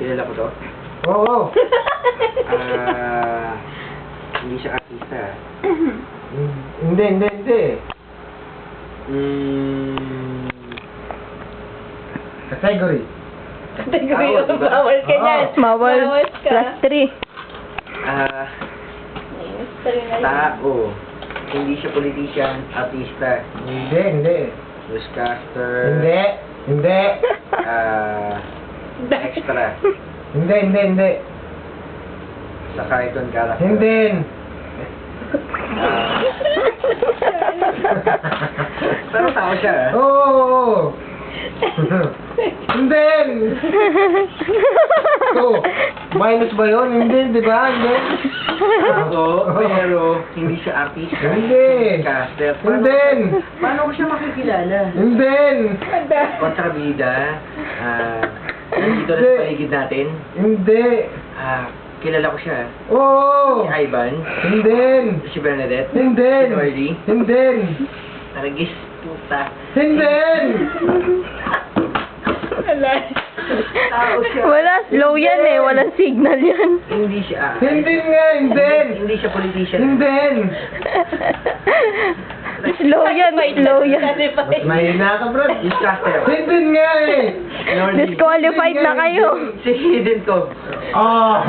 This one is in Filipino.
Kilala ko to? Oo. Hindi siya artista. Hindi. Category. Category Oo, of diba? bawal ka yan. Bawal. ka. Plus 3. Mystery na yun. Tao. Hindi siya politician, artista. Hindi. Newscaster. Hindi. Extra. Hindi. Sa cartoon character. Hindi. Pero tao siya. Oo. Hindi. Oh, minus ba yun? Hindi, di ba? Hindi. Ako, pero hindi siya artista. Hindi. Newscaster. Hindi. Paano ko siya makikilala? Hindi. Kontrabida. Nandito na sa paligid natin. Hindi. Kilala ko siya. Oo. Si Ivan. Hindi. Si Bernadette. Hindi. Si Nordy. Hindi. Taragis. Puta. Hindi. Tao siya. Wala, slow yan eh. Walang signal yan. Hindi siya. Hindi nga, hindi. Hindi siya politician. Hindi. Slow yan. Mas mahina ka, bro. Newscaster. Hindi nga eh. Nordy. Disqualified na kayo. Si Hidden ko. Ah.